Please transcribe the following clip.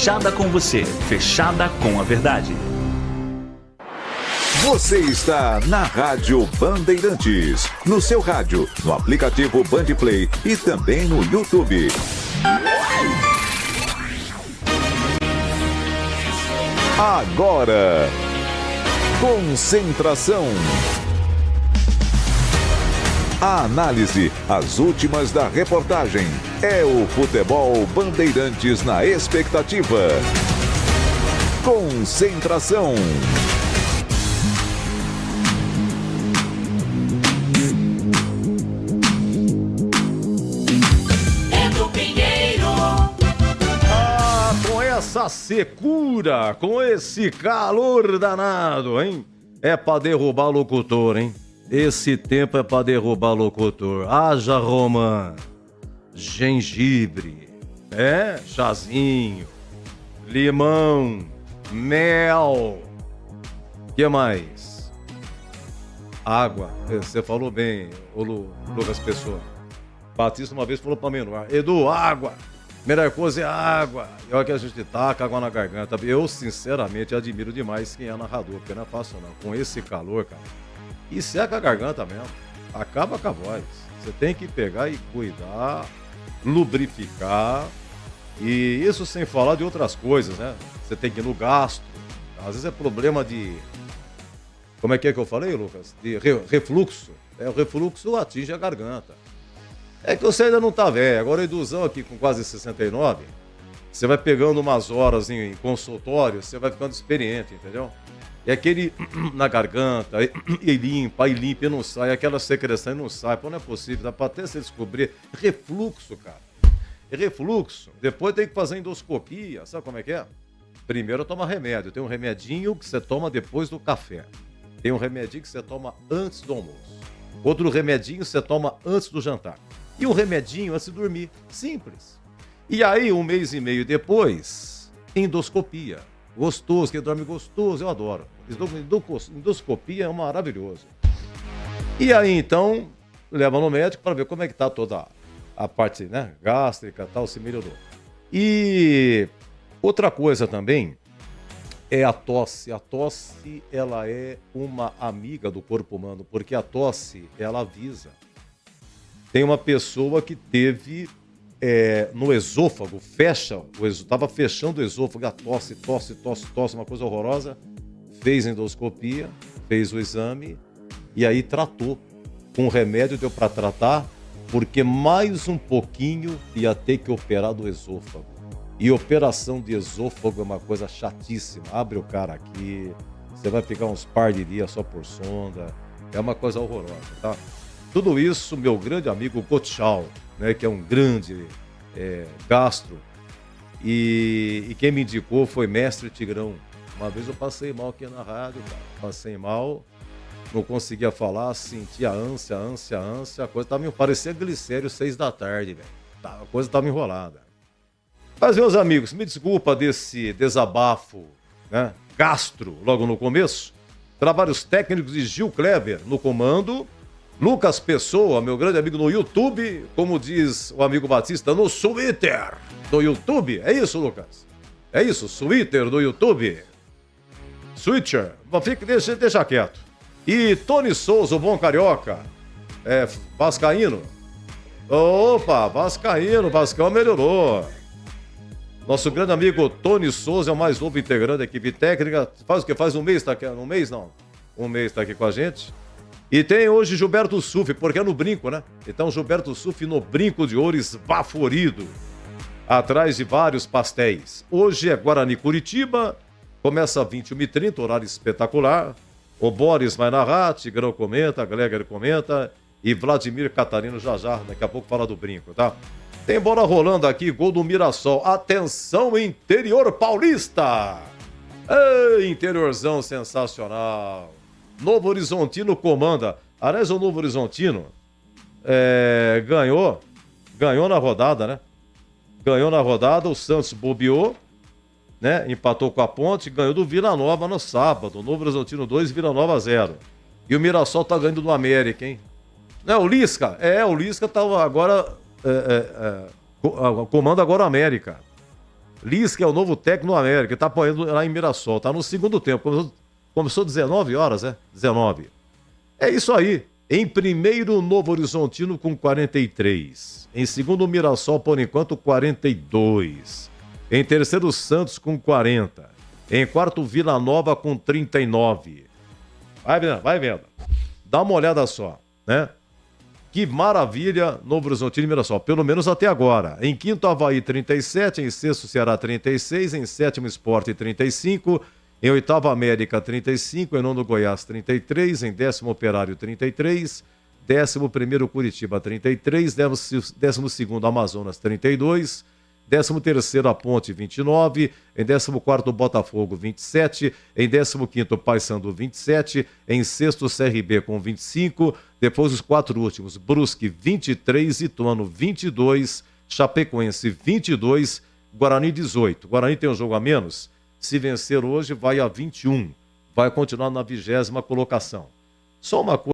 fechada com você, fechada com a verdade. Você está na Rádio Bandeirantes, no seu rádio, no aplicativo Bandplay e também no YouTube. Agora, concentração. A análise, as últimas da reportagem. É o Futebol Bandeirantes na expectativa. Concentração. Essa secura, com esse calor danado, hein? É pra derrubar locutor, hein? Esse tempo é pra derrubar locutor. Haja romã, gengibre, chazinho, limão, mel. Que mais? Água. Você falou bem, ô Lucas Pessoa. Batista uma vez falou pra mim, Edu, água. Melhor coisa é água. E olha que a gente taca água na garganta. Eu, sinceramente, admiro demais quem é narrador, porque não é fácil não. Com esse calor, cara. E seca a garganta mesmo. Acaba com a voz. Você tem que pegar e cuidar, lubrificar. E isso sem falar de outras coisas, né? Você tem que ir no gastro. Às vezes é problema de... Como é que eu falei, Lucas? De refluxo. O refluxo atinge a garganta. É que você ainda não tá velho. Agora, Eduzão aqui com quase 69, você vai pegando umas horas em consultório, você vai ficando experiente, entendeu? É aquele na garganta, e limpa, e não sai, aquela secreção e não sai. Pô, não é possível, dá pra até você descobrir. Refluxo, cara. Refluxo. Depois tem que fazer endoscopia, sabe como é que é? Primeiro toma remédio. Tem um remedinho que você toma depois do café. Tem um remedinho que você toma antes do almoço. Outro remedinho você toma antes do jantar. E um remedinho antes de dormir. Simples. E aí, 1 mês e meio depois, endoscopia. Gostoso, quem dorme gostoso, eu adoro. Endoscopia é maravilhoso. E aí, então, leva no médico para ver como é que tá toda a parte, né, gástrica e tal, se melhorou. E outra coisa também é a tosse. A tosse, ela é uma amiga do corpo humano, porque a tosse, ela avisa. Tem uma pessoa que teve no esôfago, estava fechando o esôfago, a tosse, uma coisa horrorosa. Fez endoscopia, fez o exame e aí tratou. Com remédio deu para tratar, porque mais um pouquinho ia ter que operar do esôfago. E operação de esôfago é uma coisa chatíssima. Abre o cara aqui, você vai ficar uns par de dias só por sonda. É uma coisa horrorosa, tá? Tudo isso, meu grande amigo Gottschall, né, que é um grande gastro, e quem me indicou foi Mestre Tigrão. Uma vez eu passei mal aqui na rádio, cara. Passei mal, não conseguia falar, sentia ânsia, a coisa tava me... Parecia glicério 6 da tarde, velho. A coisa tava enrolada. Mas, meus amigos, me desculpa desse desabafo, né, gastro, logo no começo. Trabalhos técnicos de Gil Kleber no comando. Lucas Pessoa, meu grande amigo no YouTube, como diz o amigo Batista, no Twitter do YouTube. É isso, Lucas? É isso, Twitter do YouTube. Switcher, deixa quieto. E Tony Souza, o bom carioca, vascaíno. Opa, Vascão melhorou. Nosso grande amigo Tony Souza é o mais novo integrante da equipe técnica. Faz o quê? Faz um mês, tá aqui? Um mês não. Um mês tá aqui com a gente. E tem hoje Gilberto Suf, porque é no brinco, né? Então Gilberto Suf no brinco de ouro esbaforido, atrás de vários pastéis. Hoje é Guarani Curitiba, começa às 21h30, horário espetacular. O Boris vai narrar, Tigrão comenta, Gleger comenta e Vladimir Catarino já, daqui a pouco fala do brinco, tá? Tem bola rolando aqui, gol do Mirassol. Atenção, interior paulista! Ei, interiorzão sensacional. Novo Horizontino comanda. Aliás, o Novo Horizontino ganhou na rodada, né? Ganhou na rodada, o Santos bobeou, né? Empatou com a Ponte, ganhou do Vila Nova no sábado. Novo Horizontino 2, Vila Nova 0. E o Mirassol tá ganhando do América, hein? O Lisca? O Lisca tá agora... comanda agora o América. Lisca é o novo técnico no América, tá apoiando lá em Mirassol, tá no segundo tempo, começou 19 horas, né? 19. É isso aí. Em primeiro, Novo Horizontino com 43. Em segundo, Mirassol, por enquanto, 42. Em terceiro, Santos com 40. Em quarto, Vila Nova com 39. Vai vendo. Dá uma olhada só, né? Que maravilha, Novo Horizontino e Mirassol, pelo menos até agora. Em quinto, Avaí, 37. Em sexto, Ceará, 36. Em sétimo, Sport, 35. Em oitavo, América, 35. Em nono, Goiás, 33. Em décimo, Operário, 33. Décimo primeiro, Curitiba, 33. Décimo segundo, Amazonas, 32. 13º, a Ponte, 29. Em 14º, Botafogo, 27. Em 15º, Paysandu, 27. Em sexto, CRB com 25. Depois os quatro últimos, Brusque, 23. Ituano, 22. Chapecoense, 22. Guarani, 18. Guarani tem um jogo a menos. Se vencer hoje, vai a 21. Vai continuar na 20ª colocação. Só uma coisa.